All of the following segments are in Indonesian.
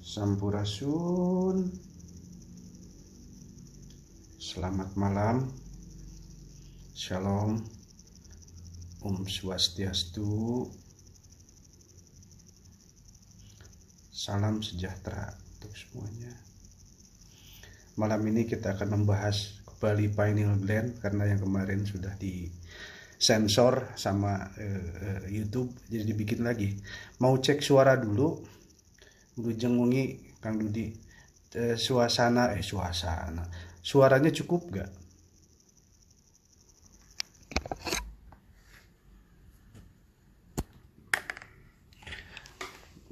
Sampurasun. Selamat malam. Shalom. Om Swastiastu. Salam sejahtera untuk semuanya. Malam ini kita akan membahas kembali pineal gland karena yang kemarin sudah disensor sama YouTube, jadi dibikin lagi. Mau cek suara dulu. Jengungi Kang Dudi, suasana suaranya cukup gak?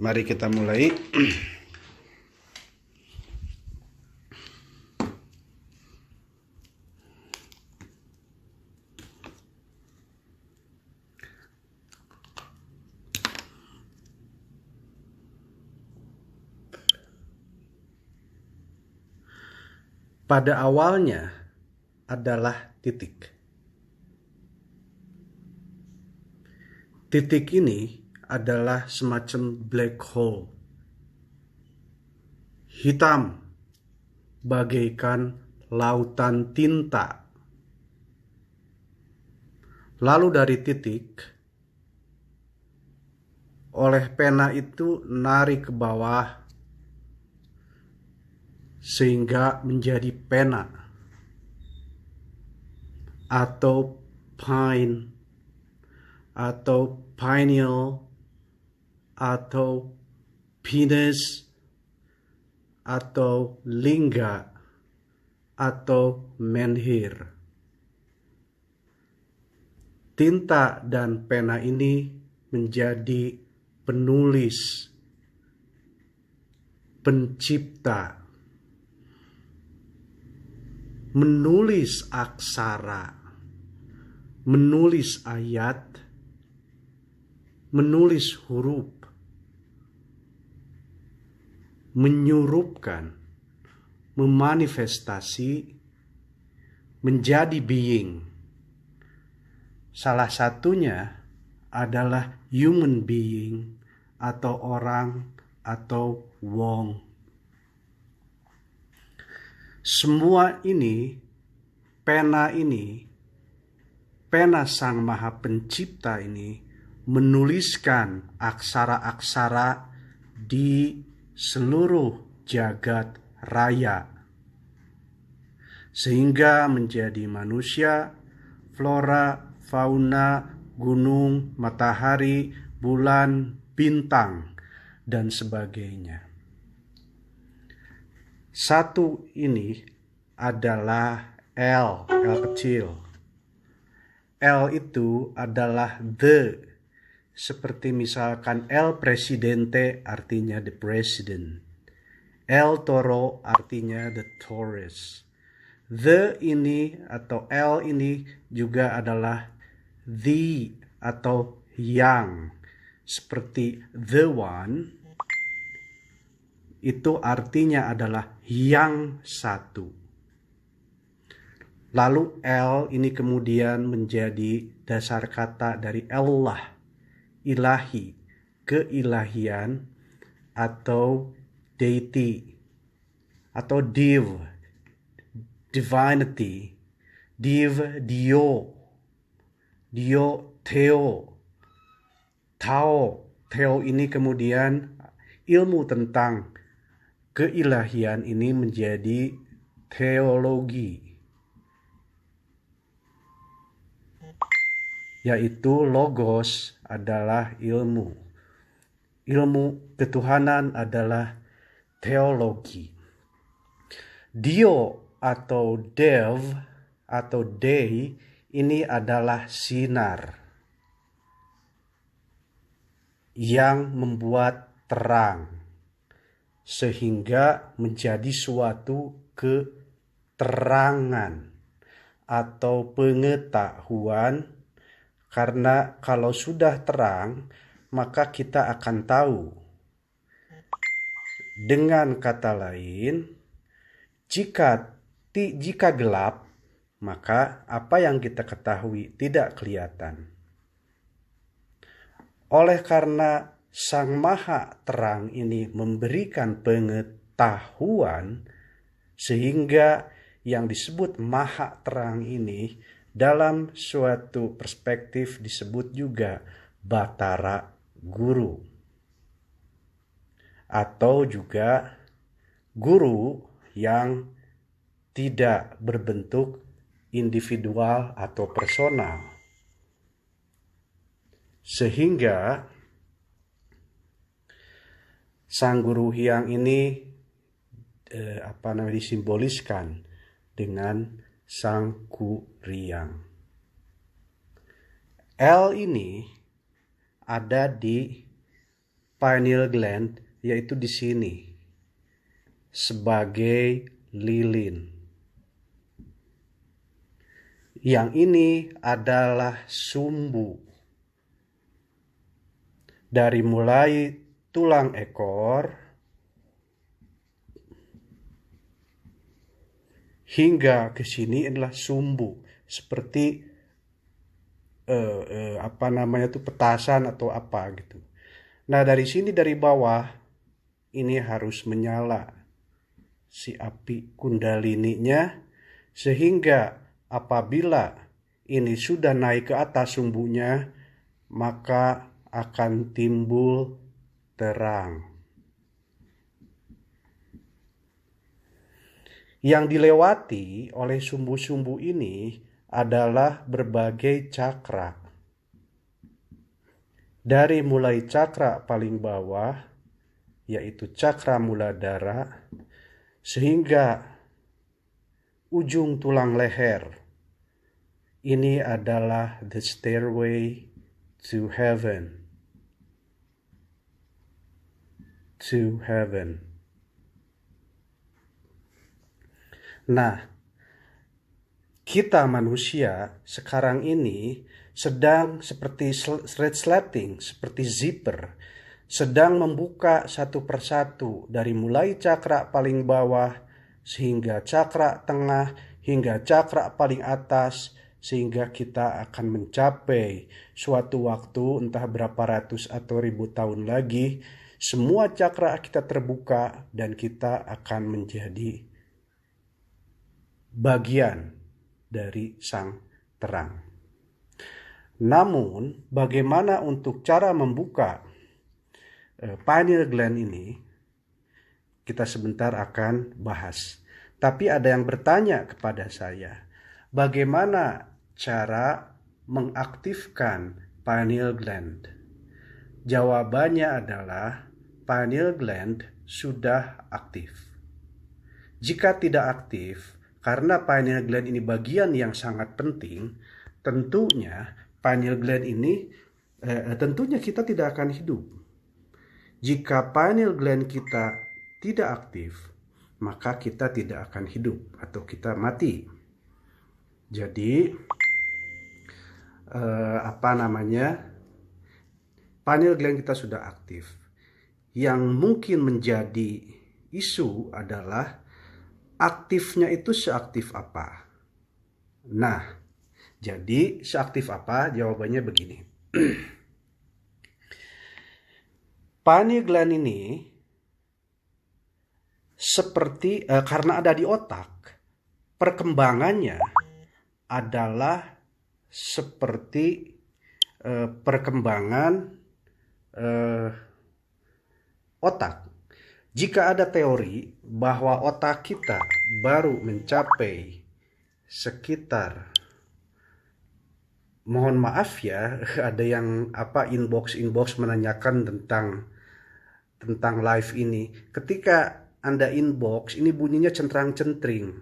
Mari kita mulai. Pada awalnya adalah titik. Titik ini adalah semacam black hole. Hitam, bagaikan lautan tinta. Lalu dari titik, oleh pena itu narik ke bawah, sehingga menjadi pena atau pine atau pineal atau penis atau lingga atau menhir. Tinta dan pena ini menjadi penulis, pencipta, menulis aksara, menulis ayat, menulis huruf, menyurupkan, memanifestasi, menjadi being. Salah satunya adalah human being atau orang atau wong. Semua ini, pena Sang Maha Pencipta ini menuliskan aksara-aksara di seluruh jagat raya. Sehingga menjadi manusia, flora, fauna, gunung, matahari, bulan, bintang, dan sebagainya. Satu ini adalah L kecil. L itu adalah the, seperti misalkan El Presidente artinya the president. El Toro artinya the Taurus. The ini atau L ini juga adalah the atau yang, seperti the one. Itu artinya adalah yang satu. Lalu L ini kemudian menjadi dasar kata dari Allah, ilahi, keilahian, atau deity, atau div, divinity, div, dio, theo, tao. Theo ini kemudian ilmu tentang keilahian ini menjadi teologi, yaitu logos adalah ilmu. Ilmu ketuhanan adalah teologi. Dio atau dev atau dei ini adalah sinar yang membuat terang, sehingga menjadi suatu keterangan atau pengetahuan. Karena kalau sudah terang, maka kita akan tahu. Dengan kata lain, jika gelap, maka apa yang kita ketahui tidak kelihatan. Oleh karena Sang Maha Terang ini memberikan pengetahuan sehingga yang disebut Maha Terang ini dalam suatu perspektif disebut juga Batara Guru, atau juga guru yang tidak berbentuk individual atau personal. Sehingga sang guru hyang ini disimboliskan dengan sang Kuryang. L ini ada di pineal gland, yaitu di sini sebagai lilin. Yang ini adalah sumbu dari mulai tulang ekor hingga ke sini adalah sumbu, seperti petasan atau apa gitu. Nah, dari sini, dari bawah ini harus menyala si api kundalininya, sehingga apabila ini sudah naik ke atas sumbunya, maka akan timbul terang. Yang dilewati oleh sumbu-sumbu ini adalah berbagai cakra. Dari mulai cakra paling bawah, yaitu cakra muladhara, sehingga ujung tulang leher. Ini adalah the stairway to heaven. To heaven. Nah, kita manusia sekarang ini sedang seperti resleting, seperti zipper, sedang membuka satu persatu dari mulai cakra paling bawah sehingga cakra tengah hingga cakra paling atas, sehingga kita akan mencapai suatu waktu entah berapa ratus atau ribu tahun lagi, semua cakra kita terbuka dan kita akan menjadi bagian dari sang terang. Namun, bagaimana untuk cara membuka pineal gland ini, kita sebentar akan bahas. Tapi ada yang bertanya kepada saya, bagaimana cara mengaktifkan pineal gland? Jawabannya adalah pineal gland sudah aktif. Jika tidak aktif, karena pineal gland ini bagian yang sangat penting, tentunya pineal gland ini tentunya kita tidak akan hidup. Jika pineal gland kita tidak aktif, maka kita tidak akan hidup atau kita mati. Jadi pineal gland kita sudah aktif. Yang mungkin menjadi isu adalah aktifnya itu seaktif apa? Nah, jadi seaktif apa? Jawabannya begini. Pineal gland ini seperti karena ada di otak, perkembangannya adalah seperti perkembangan otak. Jika ada teori bahwa otak kita baru mencapai sekitar, mohon maaf ya, ada yang inbox menanyakan tentang live ini. Ketika Anda inbox, ini bunyinya centrang-centring.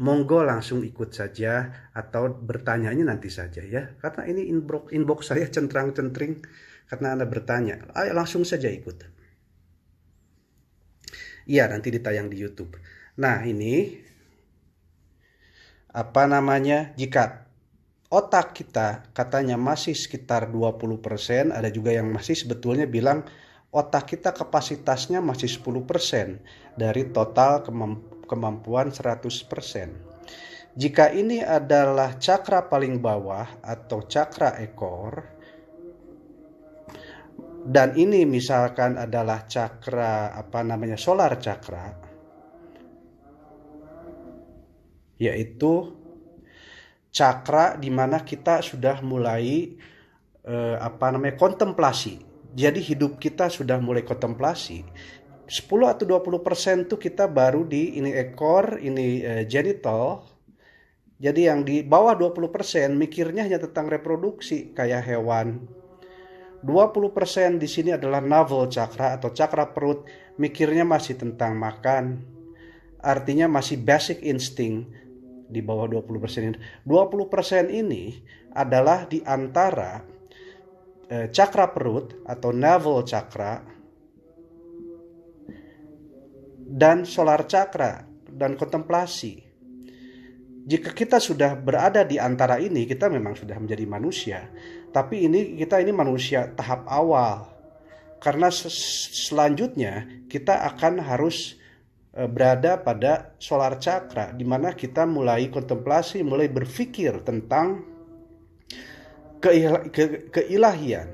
Monggo langsung ikut saja atau bertanyanya nanti saja ya. Karena ini inbox saya centrang-centring karena Anda bertanya. Ayo langsung saja ikut. Iya, nanti ditayang di YouTube. Nah, ini jika otak kita katanya masih sekitar 20%, ada juga yang masih sebetulnya bilang otak kita kapasitasnya masih 10% dari total kemampuan 100%. Jika ini adalah cakra paling bawah atau cakra ekor, Dan ini misalkan adalah cakra solar cakra, yaitu cakra di mana kita sudah mulai kontemplasi. Jadi hidup kita sudah mulai kontemplasi. 10 atau 20% tuh kita baru di ini ekor, ini genital. Jadi yang di bawah 20% mikirnya hanya tentang reproduksi kayak hewan. 20% di sini adalah navel chakra atau cakra perut, mikirnya masih tentang makan. Artinya masih basic instinct di bawah 20%. 20% ini adalah di antara cakra perut atau navel chakra dan solar chakra dan kontemplasi. Jika kita sudah berada di antara ini, kita memang sudah menjadi manusia. Tapi kita ini manusia tahap awal. Karena selanjutnya kita akan harus berada pada solar chakra, di mana kita mulai kontemplasi, mulai berpikir tentang keilahian.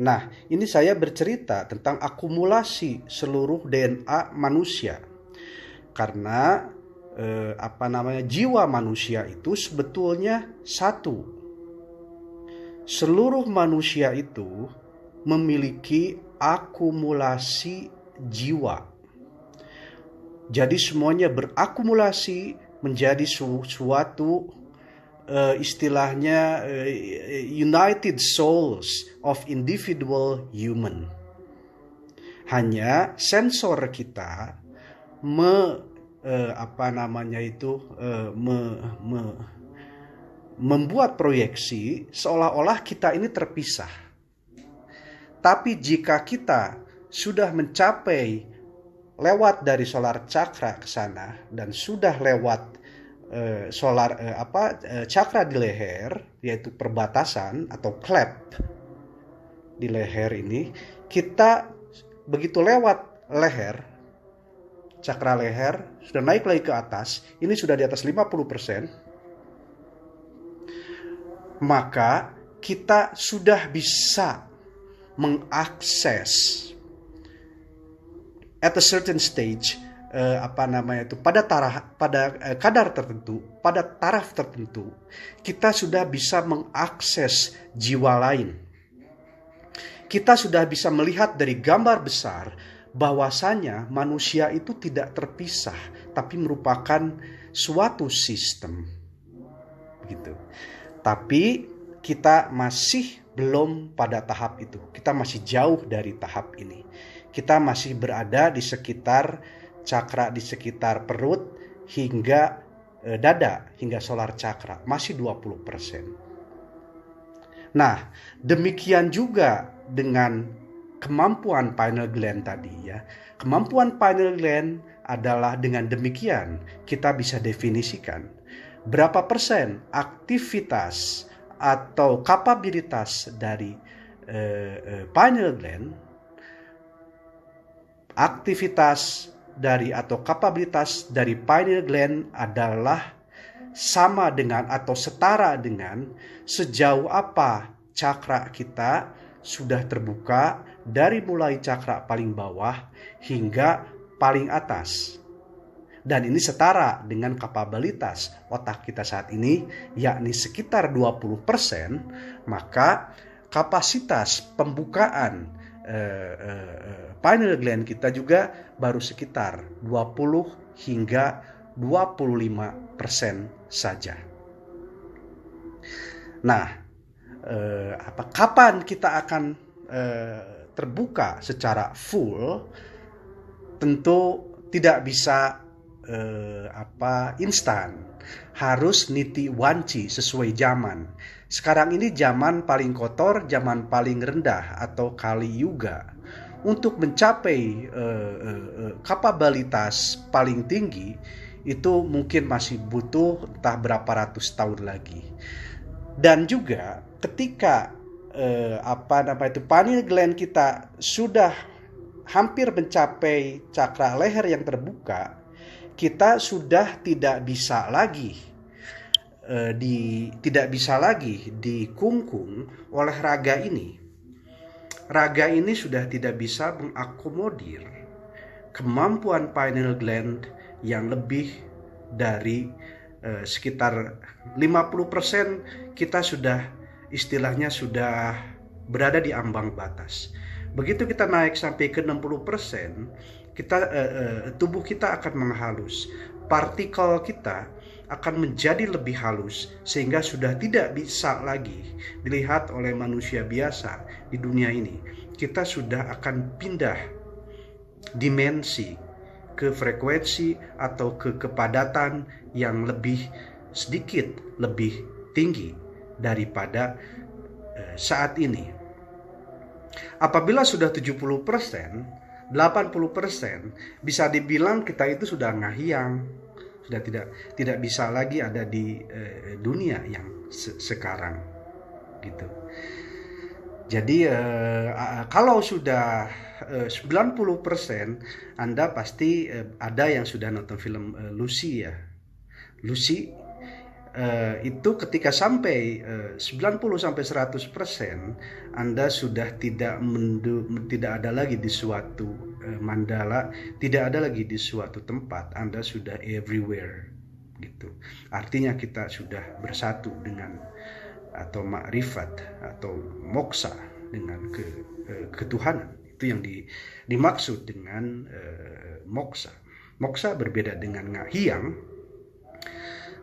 Nah, ini saya bercerita tentang akumulasi seluruh DNA manusia. Karena jiwa manusia itu sebetulnya satu. Seluruh manusia itu memiliki akumulasi jiwa. Jadi semuanya berakumulasi menjadi suatu istilahnya united souls of individual human. Hanya sensor kita membuat proyeksi seolah-olah kita ini terpisah. Tapi jika kita sudah mencapai lewat dari solar chakra ke sana dan sudah lewat cakra di leher, yaitu perbatasan atau cleft di leher ini, kita begitu lewat leher, cakra leher sudah naik lagi ke atas, ini sudah di atas 50%, maka kita sudah bisa mengakses at a certain stage pada kadar tertentu, pada taraf tertentu, kita sudah bisa mengakses jiwa lain. Kita sudah bisa melihat dari gambar besar bahwasanya manusia itu tidak terpisah, tapi merupakan suatu sistem. Begitu. Tapi kita masih belum pada tahap itu. Kita masih jauh dari tahap ini. Kita masih berada di sekitar cakra, di sekitar perut hingga dada, hingga solar cakra. Masih 20%. Nah, demikian juga dengan kemampuan pineal gland tadi ya. Kemampuan pineal gland adalah dengan demikian kita bisa definisikan berapa persen aktivitas atau kapabilitas dari pineal gland, aktivitas dari atau kapabilitas dari pineal gland adalah sama dengan atau setara dengan sejauh apa cakra kita sudah terbuka dari mulai cakra paling bawah hingga paling atas. Dan ini setara dengan kapabilitas otak kita saat ini, yakni sekitar 20%, maka kapasitas pembukaan pineal gland kita juga baru sekitar 20 hingga 25% saja. Nah, kapan kita akan terbuka secara full? Tentu tidak bisa instan, harus niti wanci sesuai zaman. Sekarang ini zaman paling kotor, zaman paling rendah atau Kali Yuga. Untuk mencapai kapabilitas paling tinggi itu mungkin masih butuh entah berapa ratus tahun lagi. Dan juga ketika pineal gland kita sudah hampir mencapai cakra leher yang terbuka, kita sudah tidak bisa lagi dikungkung oleh raga ini. raga ini sudah tidak bisa mengakomodir kemampuan pineal gland yang lebih dari sekitar 50%. Kita sudah istilahnya sudah berada di ambang batas. Begitu kita naik sampai ke 60%, tubuh kita akan menghalus. Partikel kita akan menjadi lebih halus sehingga sudah tidak bisa lagi dilihat oleh manusia biasa di dunia ini. Kita sudah akan pindah dimensi ke frekuensi atau ke kepadatan yang lebih sedikit lebih tinggi daripada saat ini. Apabila sudah 70%, 80%, bisa dibilang kita itu sudah ngahiang, sudah tidak bisa lagi ada di dunia yang sekarang gitu. Jadi kalau sudah 90%, Anda pasti ada yang sudah nonton film Lucy ya. Lucy itu ketika sampai 90-100%, Anda sudah tidak ada lagi di suatu mandala, tidak ada lagi di suatu tempat, Anda sudah everywhere gitu. Artinya kita sudah bersatu dengan atau makrifat atau moksa dengan ketuhanan. Itu yang dimaksud dengan moksa. Moksa berbeda dengan ngahiang.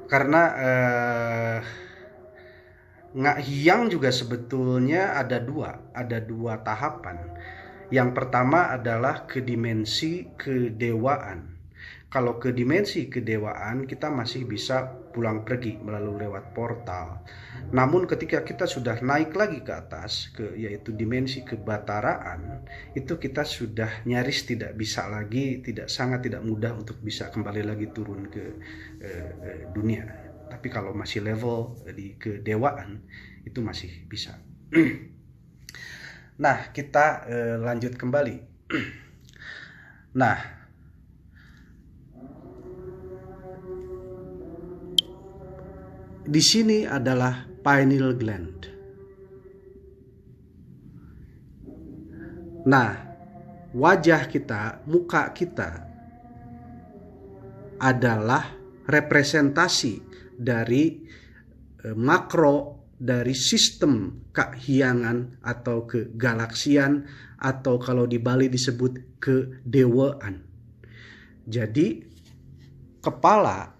Karena ngahiang juga sebetulnya ada dua tahapan. Yang pertama adalah ke dimensi kedewaan. Kalau ke dimensi kedewaan kita masih bisa pulang pergi melalui lewat portal. Namun ketika kita sudah naik lagi ke atas, yaitu dimensi kebataraan, itu kita sudah nyaris tidak bisa lagi, sangat tidak mudah untuk bisa kembali lagi turun ke dunia. Tapi kalau masih level di kedewaan, itu masih bisa. Nah, kita lanjut kembali. Nah, di sini adalah pineal gland. Nah, wajah kita, muka kita adalah representasi dari makro dari sistem kehiangan atau kegalaksian, atau kalau di Bali disebut kedewaan. Jadi kepala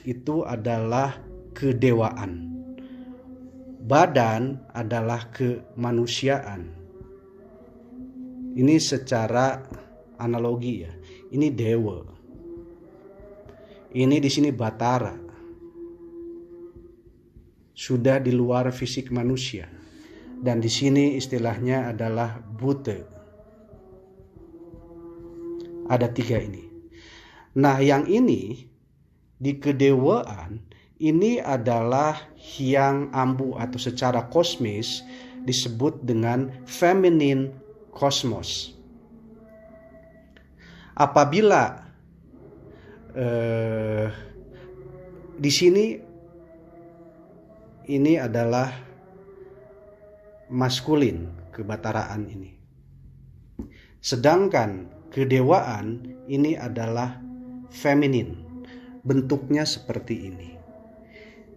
itu adalah kedewaan. Badan adalah kemanusiaan. Ini secara analogi ya. Ini dewa. Ini di sini batara. Sudah di luar fisik manusia. Dan di sini istilahnya adalah Buddha. Ada 3 ini. Nah, yang ini di kedewaan ini adalah hyang ambu atau secara kosmis disebut dengan feminine kosmos. Apabila di sini ini adalah maskulin, kebataraan ini. Sedangkan kedewaan ini adalah feminin. Bentuknya seperti ini.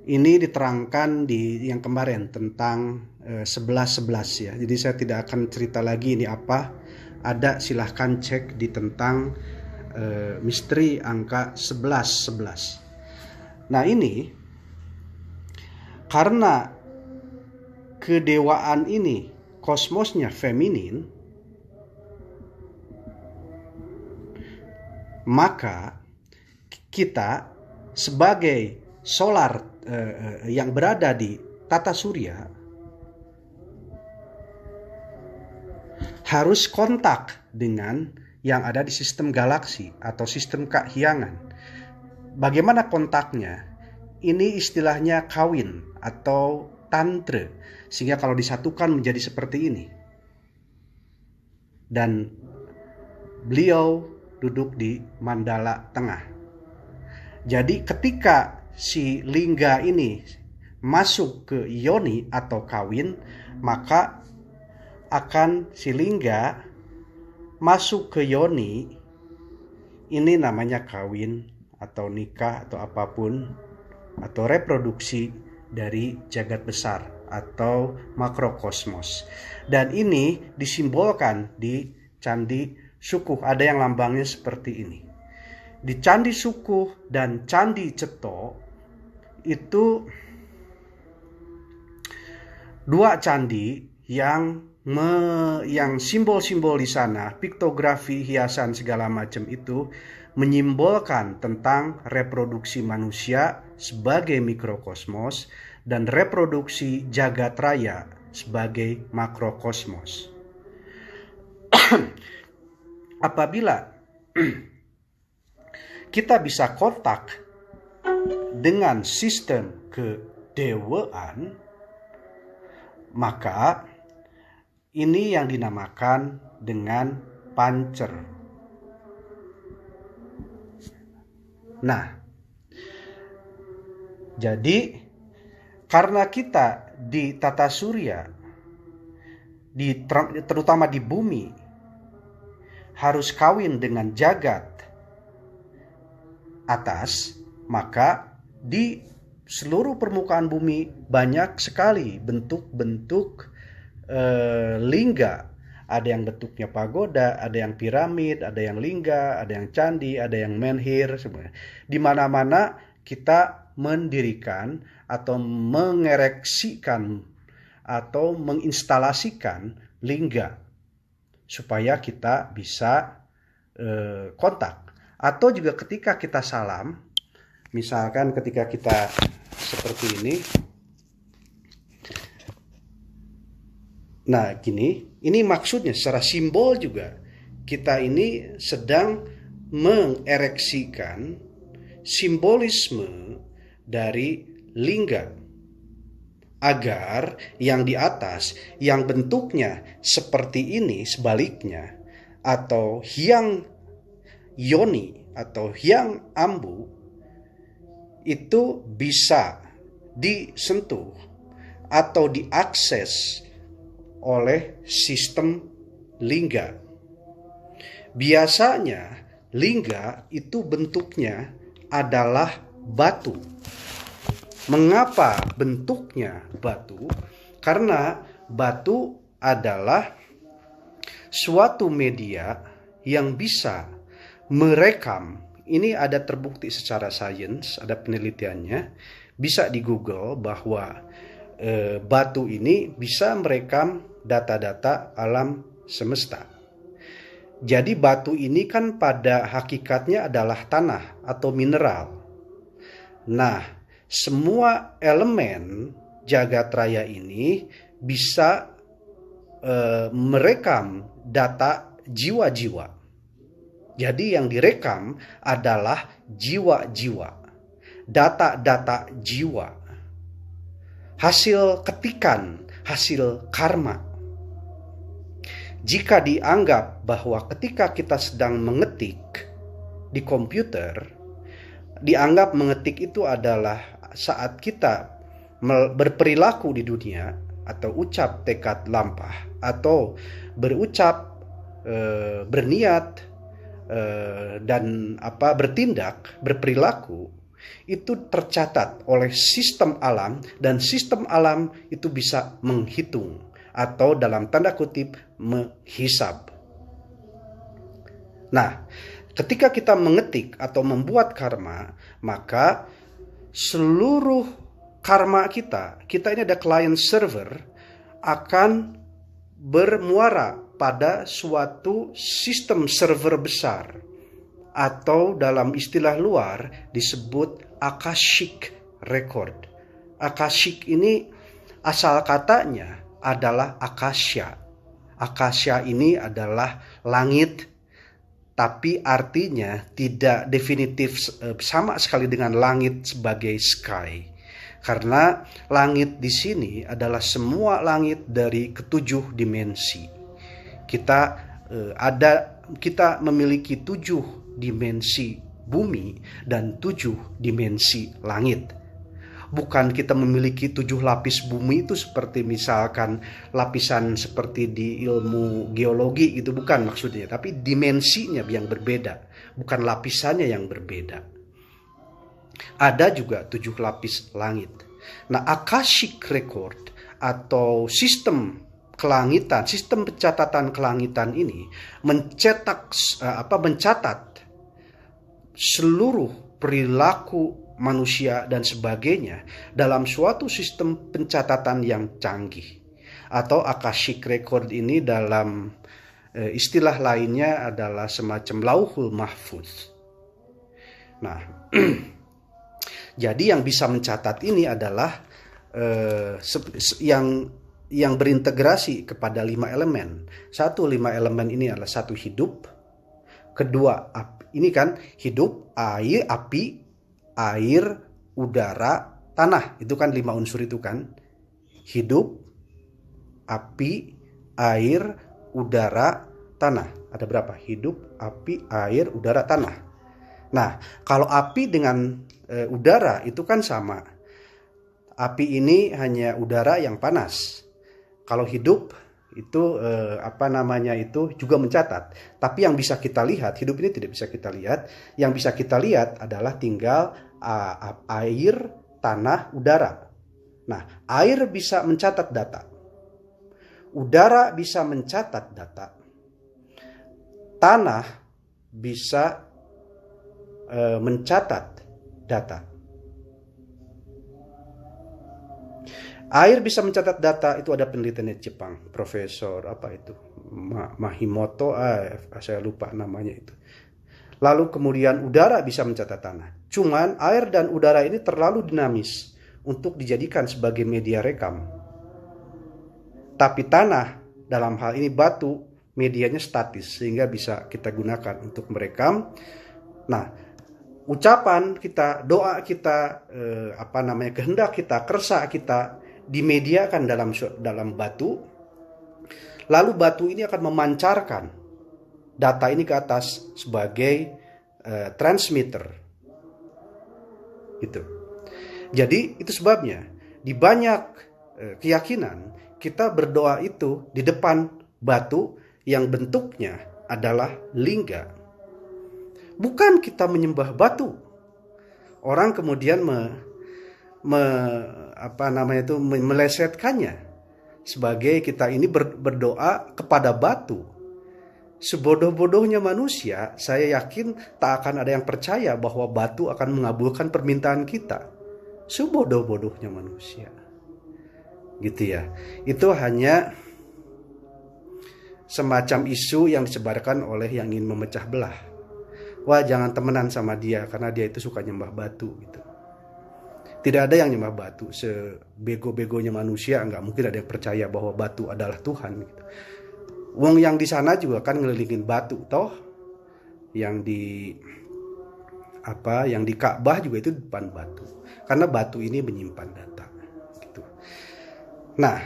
Ini diterangkan di yang kemarin tentang 11-11 ya. Jadi saya tidak akan cerita lagi ini apa. Ada, silahkan cek di tentang misteri angka 11-11. Nah, ini karena kedewaan ini kosmosnya feminin, maka kita sebagai solar yang berada di tata surya harus kontak dengan yang ada di sistem galaksi atau sistem kahyangan. Bagaimana kontaknya? Ini istilahnya kawin atau tantra, sehingga kalau disatukan menjadi seperti ini. Dan beliau duduk di mandala tengah. Jadi ketika si lingga ini masuk ke yoni atau kawin, maka akan si lingga masuk ke yoni, ini namanya kawin atau nikah atau apapun, atau reproduksi dari jagat besar atau makrokosmos. Dan ini disimbolkan di Candi Sukuh. Ada yang lambangnya seperti ini. Di Candi Sukuh dan Candi Ceto itu dua candi yang simbol-simbol di sana, piktografi, hiasan segala macam itu menyimbolkan tentang reproduksi manusia sebagai mikrokosmos dan reproduksi jagat raya sebagai makrokosmos. Apabila kita bisa kontak dengan sistem kedewaan, maka ini yang dinamakan dengan pancer. Nah, jadi karena kita di tata surya, terutama di bumi, harus kawin dengan jagat atas, maka di seluruh permukaan bumi banyak sekali bentuk-bentuk lingga. Ada yang bentuknya pagoda, ada yang piramid, ada yang lingga, ada yang candi, ada yang menhir, semuanya. Di mana-mana kita mendirikan atau mengereksikan atau menginstalasikan lingga supaya kita bisa kontak. Atau juga ketika kita salam, misalkan ketika kita seperti ini. Nah, ini maksudnya secara simbol juga kita ini sedang mengereksikan simbolisme dari lingga, agar yang di atas yang bentuknya seperti ini sebaliknya, atau hyang yoni atau hyang ambu, itu bisa disentuh atau diakses oleh sistem lingga. Biasanya lingga itu bentuknya adalah batu. Mengapa bentuknya batu? Karena batu adalah suatu media yang bisa merekam. Ini ada terbukti secara sains, ada penelitiannya. Bisa di Google bahwa batu ini bisa merekam data-data alam semesta. Jadi batu ini kan pada hakikatnya adalah tanah atau mineral. Nah, semua elemen jagat raya ini bisa merekam data jiwa-jiwa. Jadi yang direkam adalah jiwa-jiwa, data-data jiwa, hasil ketikan, hasil karma. Jika dianggap bahwa ketika kita sedang mengetik di komputer, dianggap mengetik itu adalah saat kita berperilaku di dunia, atau ucap tekad lampah, atau berucap, berniat, dan bertindak, berperilaku, itu tercatat oleh sistem alam, dan sistem alam itu bisa menghitung atau dalam tanda kutip menghisab. Nah, ketika kita mengetik atau membuat karma, maka seluruh karma kita ini ada client server, akan bermuara pada suatu sistem server besar, atau dalam istilah luar disebut Akashic Record. Akashic ini asal katanya adalah akasya. Akasya ini adalah langit, tapi artinya tidak definitif sama sekali dengan langit sebagai sky. Karena langit di sini adalah semua langit dari ketujuh dimensi. Kita memiliki 7 dimensi bumi dan 7 dimensi langit. bukan kita memiliki 7 lapis bumi itu seperti misalkan lapisan seperti di ilmu geologi itu, bukan maksudnya, tapi dimensinya yang berbeda, bukan lapisannya yang berbeda. Ada juga 7 lapis langit. Nah, Akashic Record atau sistem kelangitan, sistem pencatatan kelangitan ini mencatat seluruh perilaku manusia dan sebagainya dalam suatu sistem pencatatan yang canggih. Atau Akashic Record ini dalam istilah lainnya adalah semacam Lauhul Mahfuz. Nah, jadi yang bisa mencatat ini adalah yang berintegrasi kepada 5 elemen. 5 elemen ini adalah 1 hidup, kedua ini kan hidup, api, air, udara, tanah. Itu kan 5 unsur itu kan. Hidup, api, air, udara, tanah. Ada berapa? Hidup, api, air, udara, tanah. Nah, kalau api dengan udara itu kan sama. Api ini hanya udara yang panas. Kalau hidup itu itu juga mencatat. Tapi yang bisa kita lihat, hidup ini tidak bisa kita lihat. Yang bisa kita lihat adalah tinggal air, tanah, udara. Nah, air bisa mencatat data. Udara bisa mencatat data. Tanah bisa mencatat data. Air bisa mencatat data, itu ada penelitiannya Jepang, Profesor Mahimoto, saya lupa namanya itu. Lalu kemudian udara bisa mencatat tanah. Cuman air dan udara ini terlalu dinamis untuk dijadikan sebagai media rekam. Tapi tanah, dalam hal ini batu, medianya statis sehingga bisa kita gunakan untuk merekam. Nah, ucapan kita, doa kita, kehendak kita, kersa kita dimediakan dalam batu. Lalu batu ini akan memancarkan data ini ke atas sebagai transmitter. Gitu. Jadi itu sebabnya di banyak keyakinan kita berdoa itu di depan batu yang bentuknya adalah lingga. Bukan kita menyembah batu. Orang kemudian melesetkannya sebagai kita ini berdoa kepada batu. Sebodoh-bodohnya manusia, saya yakin tak akan ada yang percaya bahwa batu akan mengabulkan permintaan kita. Sebodoh-bodohnya manusia. Gitu ya. Itu hanya semacam isu yang disebarkan oleh yang ingin memecah belah. Wah, jangan temenan sama dia karena dia itu suka nyembah batu gitu. Tidak ada yang nyembah batu. Sebego-begonya manusia nggak mungkin ada yang percaya bahwa batu adalah Tuhan gitu. Wong yang di sana juga kan ngelilingin batu toh. Yang di Ka'bah juga itu depan batu. Karena batu ini menyimpan data gitu. Nah,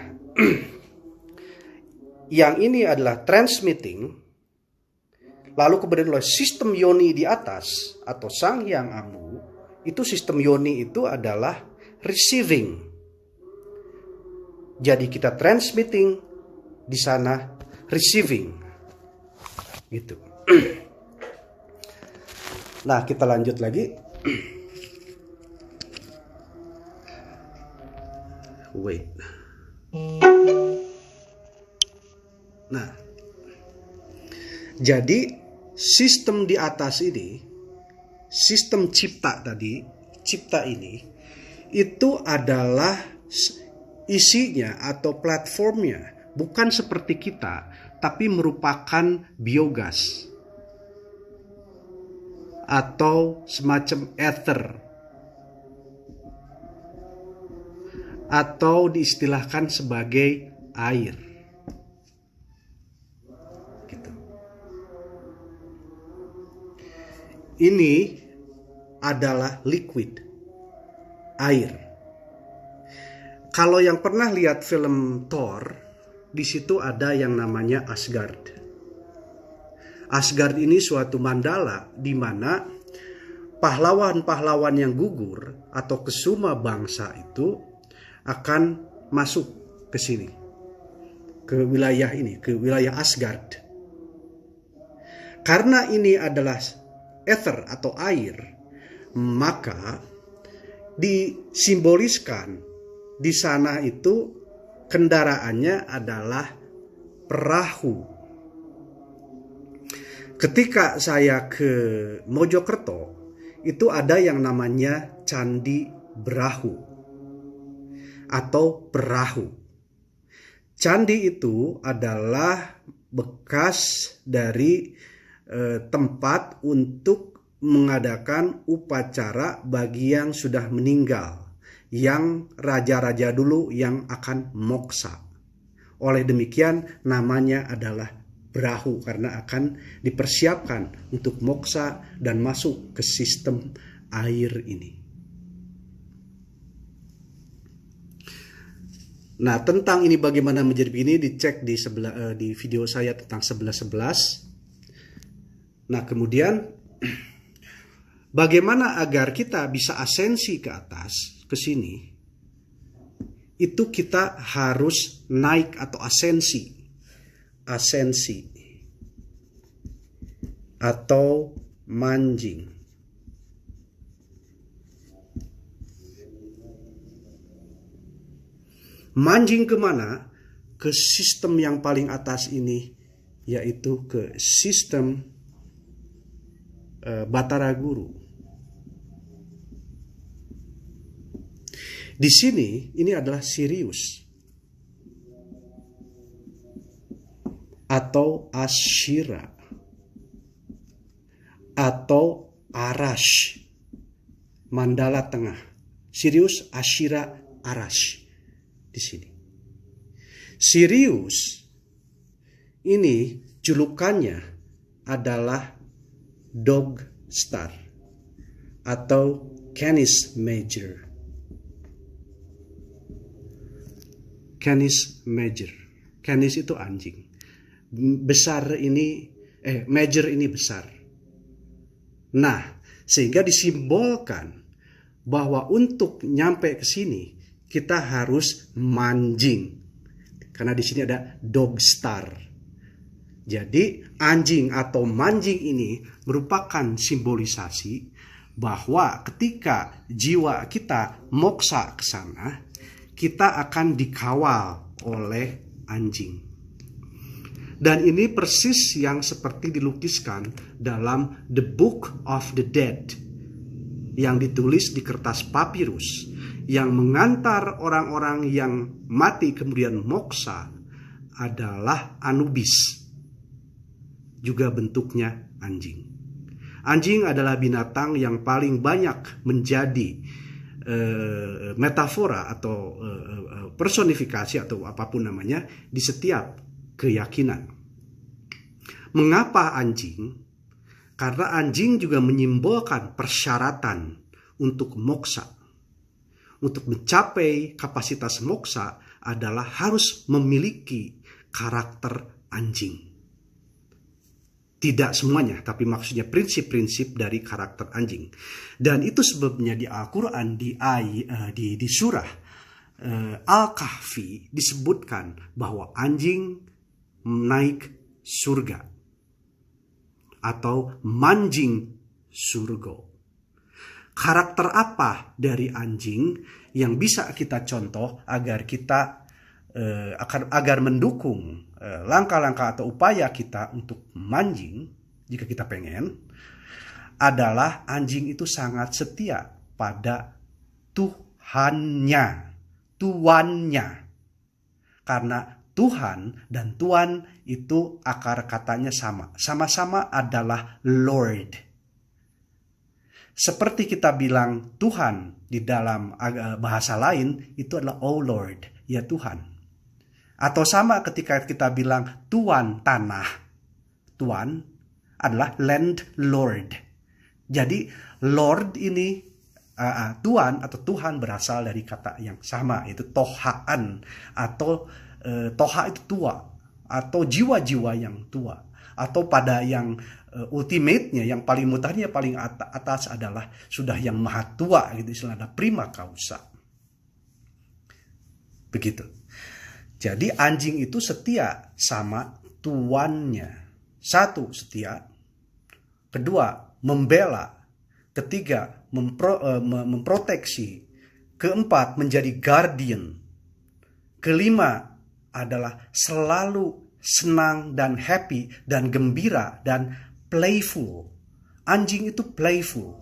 yang ini adalah transmitting. Lalu kemudian oleh sistem yoni di atas atau Sang Hyang Amu, itu sistem yoni itu adalah receiving. Jadi kita transmitting, di sana receiving. Gitu. Nah, kita lanjut lagi. Wait. Nah, jadi sistem di atas ini, sistem cipta ini, itu adalah isinya atau platformnya bukan seperti kita, tapi merupakan biogas atau semacam ether, atau diistilahkan sebagai air. Gitu. Ini adalah liquid, air. Kalau yang pernah lihat film Thor, di situ ada yang namanya Asgard. Asgard ini suatu mandala di mana pahlawan-pahlawan yang gugur atau kesuma bangsa itu akan masuk ke sini, ke wilayah ini, ke wilayah Asgard. Karena ini adalah ether atau air, maka disimboliskan di sana itu kendaraannya adalah perahu. Ketika saya ke Mojokerto, itu ada yang namanya Candi Brahu atau perahu. Candi itu adalah bekas dari tempat untuk mengadakan upacara bagi yang sudah meninggal, yang raja-raja dulu yang akan moksa. Oleh demikian namanya adalah Brahu, karena akan dipersiapkan untuk moksa dan masuk ke sistem air ini. Nah, tentang ini bagaimana menjadi begini dicek di video saya tentang 11.11. Nah, kemudian bagaimana agar kita bisa asensi ke atas, ke sini, itu kita harus naik atau asensi atau manjing. Manjing kemana? Ke sistem yang paling atas ini, yaitu ke sistem Batara Guru. Di sini ini adalah Sirius atau Ashira atau Arash, Mandala Tengah. Sirius, Ashira, Arash di sini. Sirius ini julukannya adalah Dog Star atau Canis Major. Canis Major. Canis itu anjing. Besar ini, Major ini besar. Nah, sehingga disimbolkan bahwa untuk nyampe ke sini kita harus manjing. Karena di sini ada Dog Star. Jadi anjing atau manjing ini merupakan simbolisasi bahwa ketika jiwa kita moksa ke sana, kita akan dikawal oleh anjing. Dan ini persis yang seperti dilukiskan dalam The Book of the Dead yang ditulis di kertas papirus, yang mengantar orang-orang yang mati kemudian moksa adalah Anubis. Juga bentuknya anjing. Anjing adalah binatang yang paling banyak menjadi metafora atau personifikasi atau apapun namanya di setiap keyakinan. Mengapa anjing? Karena anjing juga menyimbolkan persyaratan untuk moksa. Untuk mencapai kapasitas moksa adalah harus memiliki karakter anjing. Tidak semuanya, tapi maksudnya prinsip-prinsip dari karakter anjing. Dan itu sebabnya di Al-Quran, di surah Al-Kahfi disebutkan bahwa anjing naik surga atau manjing surga. Karakter apa dari anjing yang bisa kita contoh agar kita agar mendukung langkah-langkah atau upaya kita untuk manjing, jika kita pengen, adalah anjing itu sangat setia pada tuannya. Karena Tuhan dan Tuan itu akar katanya sama. Sama-sama adalah Lord. Seperti kita bilang Tuhan di dalam bahasa lain, itu adalah Oh Lord, ya Tuhan. Atau sama ketika kita bilang tuan tanah. Tuan adalah landlord. Jadi Lord ini, tuan atau Tuhan berasal dari kata yang sama, yaitu tohaan. Atau toha itu tua. Atau jiwa-jiwa yang tua. atau pada yang ultimate-nya, yang paling mutakhirnya paling atas adalah sudah yang maha tua gitu, istilahnya prima causa. Begitu. Jadi anjing itu setia sama tuannya. Satu, setia. Kedua, membela. Ketiga, memproteksi. Keempat, menjadi guardian. Kelima adalah selalu senang dan happy dan gembira dan playful. Anjing itu playful.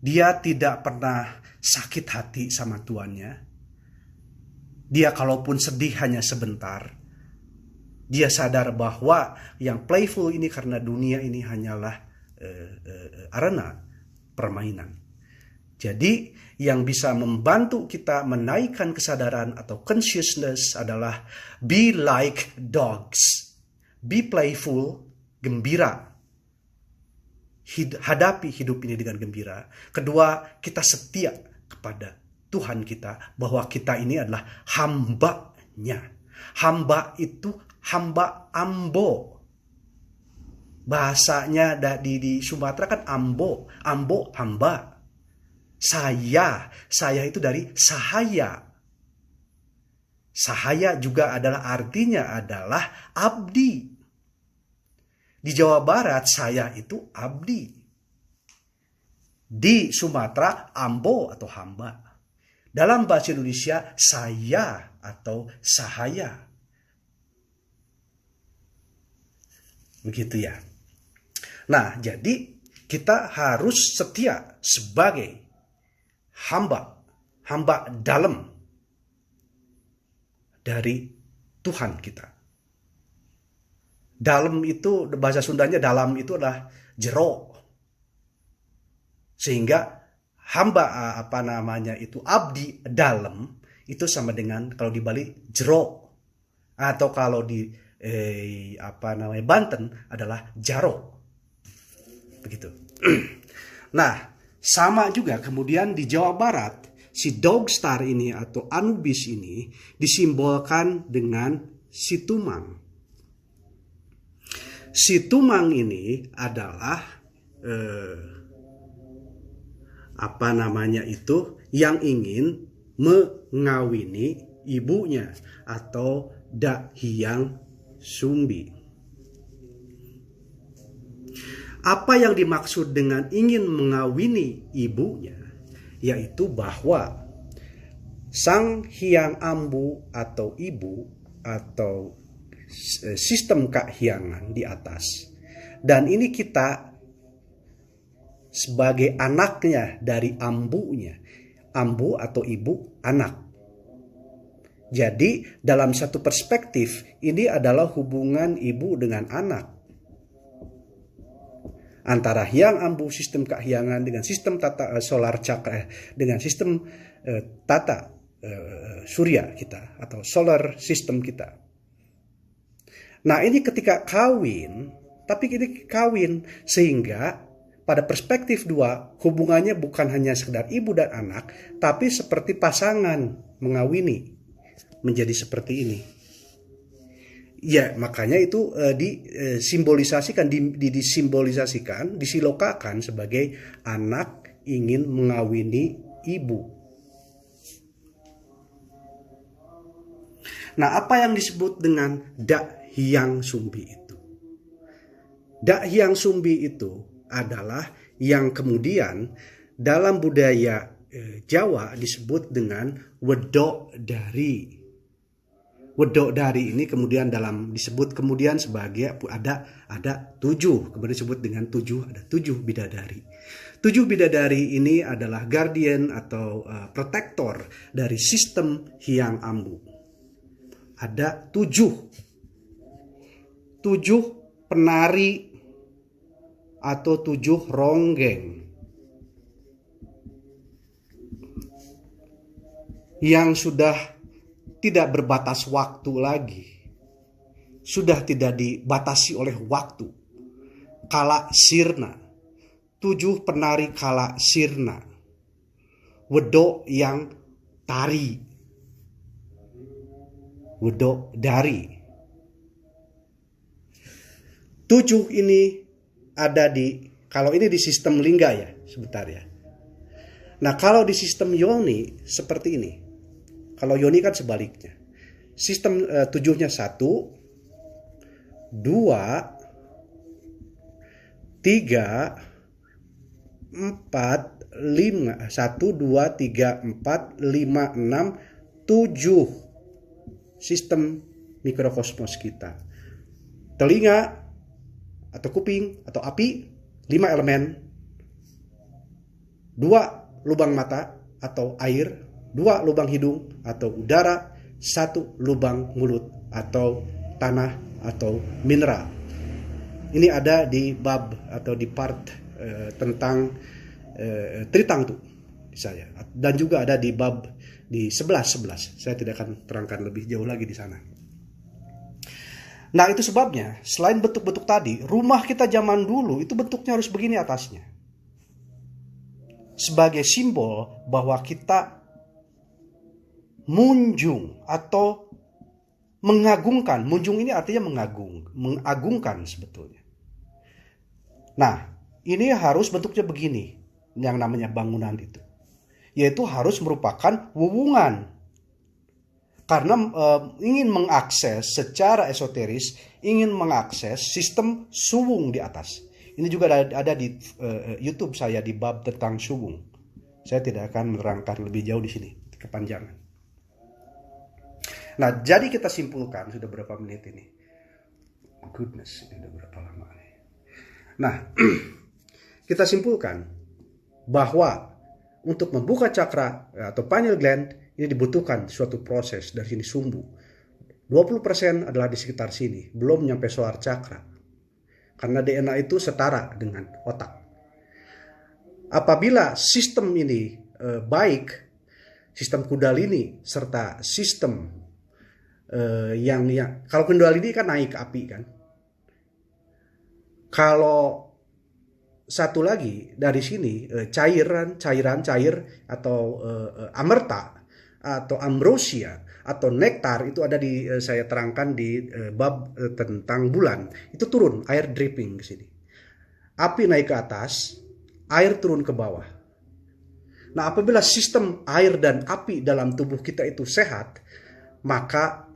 Dia tidak pernah sakit hati sama tuannya. Dia kalaupun sedih hanya sebentar. Dia sadar bahwa yang playful ini karena dunia ini hanyalah arena permainan. Jadi yang bisa membantu kita menaikkan kesadaran atau consciousness adalah be like dogs. Be playful, gembira. Hadapi hidup ini dengan gembira. Kedua, kita setia kepada Tuhan kita, bahwa kita ini adalah hamba-Nya. Hamba itu hamba ambo. Bahasanya di Sumatera kan ambo hamba. Saya itu dari sahaya. Sahaya juga adalah artinya adalah abdi. Di Jawa Barat saya itu abdi. Di Sumatera ambo atau hamba. Dalam bahasa Indonesia saya atau sahaya. Begitu ya. Nah, jadi kita harus setia sebagai hamba dalam dari Tuhan kita. Dalam itu bahasa Sundanya, dalam itu adalah jero. Sehingga hamba itu abdi dalam itu sama dengan kalau di Bali jero, atau kalau di Banten adalah jaro. Begitu. Nah, sama juga kemudian di Jawa Barat si dog star ini atau Anubis ini disimbolkan dengan si tumang. Si tumang ini adalah yang ingin mengawini ibunya atau Dahyang Sumbi. Apa yang dimaksud dengan ingin mengawini ibunya? Yaitu bahwa Sang Hyang Ambu atau ibu atau sistem kahyangan di atas. Dan ini kita sebagai anaknya dari ambunya. Ambu atau ibu, anak. Jadi dalam satu perspektif ini adalah hubungan ibu dengan anak. Antara Hyang Ambu sistem kahyangan dengan sistem tata solar cakra, dengan sistem tata surya kita atau solar system kita. Nah, ini ketika kawin, tapi ini kawin sehingga pada perspektif dua hubungannya bukan hanya sekedar ibu dan anak, tapi seperti pasangan mengawini menjadi seperti ini. Ya, makanya itu disilokakan sebagai anak ingin mengawini ibu. Nah, apa yang disebut dengan Dahyang Sumbi itu? Dahyang Sumbi itu adalah yang kemudian dalam budaya Jawa disebut dengan wedok dari. Wedok dari ini kemudian disebut kemudian sebagai ada 7, kemudian disebut dengan 7, ada 7 bidadari. 7 bidadari ini adalah guardian atau protektor dari sistem Hyang Ambu. Ada 7 penari atau 7 ronggeng yang sudah tidak berbatas waktu lagi. Sudah tidak dibatasi oleh waktu. Kala sirna. 7 penari kala sirna. Wedok yang tari. Wedok dari. 7 ini ada kalau ini di sistem lingga ya, sebentar ya. Nah, kalau di sistem yoni seperti ini. Kalau yoni kan sebaliknya. Sistem 7-nya 1, 2, 3, 4, 5, 1, 2, 3, 4, 5, 6, 7 sistem mikrokosmos kita. Telinga atau kuping atau api 5 elemen, 2 lubang mata atau air, 2 lubang hidung atau udara, 1 lubang mulut atau tanah atau mineral. Ini ada di bab atau di part tentang Tritangtu saya, dan juga ada di bab di 11. Saya tidak akan terangkan lebih jauh lagi di sana. Nah, itu sebabnya selain bentuk-bentuk tadi, rumah kita zaman dulu itu bentuknya harus begini atasnya. Sebagai simbol bahwa kita munjung atau mengagungkan. Munjung ini artinya mengagungkan sebetulnya. Nah, ini harus bentuknya begini, yang namanya bangunan itu. Yaitu harus merupakan wuwungan. Karena ingin mengakses secara esoteris, ingin mengakses sistem suwung di atas. Ini juga ada di YouTube saya di bab tentang suwung. Saya tidak akan menerangkan lebih jauh di sini, kepanjangan. Nah, jadi kita simpulkan, sudah berapa menit ini? Goodness, ini sudah berapa lama nih? Nah, kita simpulkan bahwa untuk membuka cakra atau pineal gland ini dibutuhkan suatu proses dari sini sumbu. 20% adalah di sekitar sini, belum nyampe solar cakra. Karena DNA itu setara dengan otak. Apabila sistem ini baik, sistem kundalini serta sistem yang kalau kundalini kan naik api kan. Kalau satu lagi dari sini cair atau amerta atau ambrosia atau nektar itu ada di saya terangkan di bab tentang bulan. Itu turun air dripping ke sini. Api naik ke atas, air turun ke bawah. Nah, apabila sistem air dan api dalam tubuh kita itu sehat, maka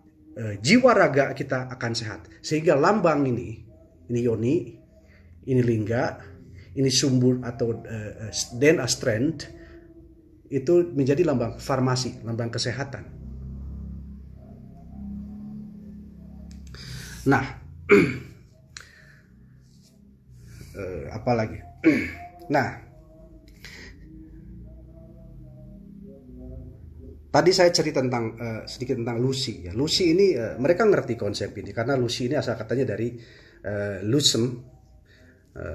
jiwa raga kita akan sehat. Sehingga lambang ini yoni, ini lingga, ini sumbu atau DNA strand, itu menjadi lambang farmasi, lambang kesehatan. Nah, apa lagi? Nah, tadi saya cerita tentang sedikit tentang Lucy. Ya, Lucy ini mereka ngerti konsep ini karena Lucy ini asal katanya dari Lucem,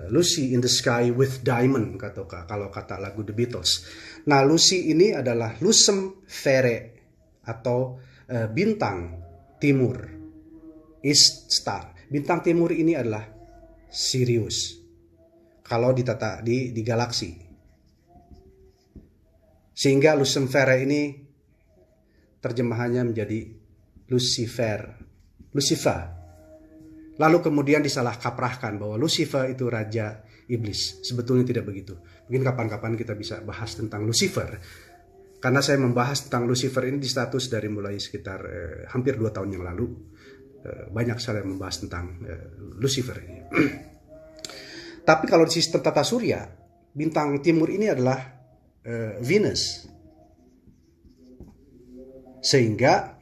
Lucy in the Sky with Diamond, kalau kata lagu The Beatles. Nah, Lucy ini adalah Lucem Fere atau bintang timur, East Star. Bintang timur ini adalah Sirius kalau ditata di galaksi. Sehingga Lucem Fere ini terjemahannya menjadi Lucifer. Lalu kemudian disalah kaprahkan bahwa Lucifer itu raja iblis. Sebetulnya tidak begitu. Mungkin kapan-kapan kita bisa bahas tentang Lucifer. Karena saya membahas tentang Lucifer ini di status dari mulai sekitar hampir 2 tahun yang lalu. Banyak saya membahas tentang Lucifer ini. Tapi kalau di sistem tata surya, bintang timur ini adalah Venus. Sehingga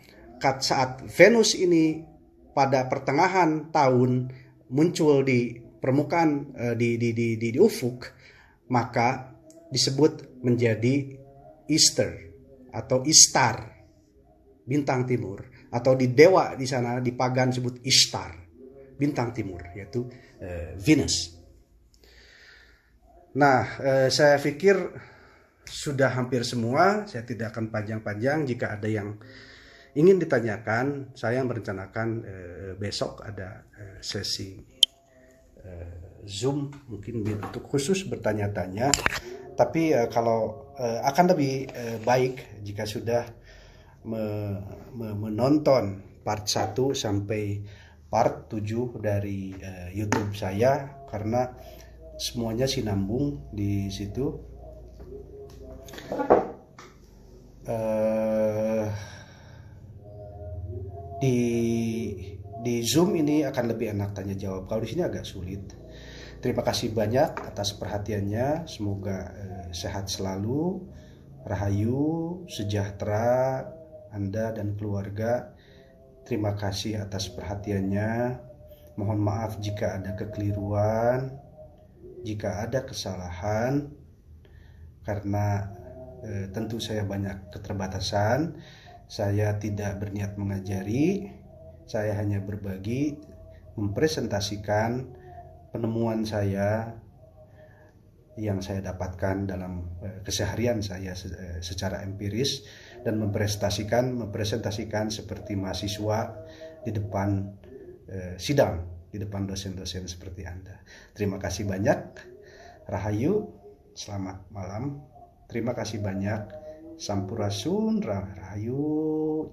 saat Venus ini pada pertengahan tahun muncul di permukaan di ufuk, maka disebut menjadi Easter atau Istar, bintang timur, atau di dewa di sana di pagan disebut Ishtar, bintang timur, yaitu Venus. Nah, saya pikir sudah hampir semua. Saya tidak akan panjang-panjang. Jika ada yang ingin ditanyakan, saya merencanakan besok ada sesi Zoom mungkin untuk khusus bertanya-tanya. Tapi kalau akan lebih baik jika sudah menonton part 1 sampai part 7 dari YouTube saya, karena semuanya sinambung di situ. Di Zoom ini akan lebih enak tanya jawab. Kalau di sini agak sulit. Terima kasih banyak atas perhatiannya. Semoga sehat selalu, rahayu, sejahtera Anda dan keluarga. Terima kasih atas perhatiannya. Mohon maaf jika ada kekeliruan, jika ada kesalahan, karena tentu saya banyak keterbatasan. Saya tidak berniat mengajari, saya hanya berbagi, mempresentasikan penemuan saya yang saya dapatkan dalam keseharian saya secara empiris, dan mempresentasikan seperti mahasiswa di depan sidang, di depan dosen-dosen seperti Anda. Terima kasih banyak. Rahayu, selamat malam. Terima kasih banyak. Sampurasun, rahayu.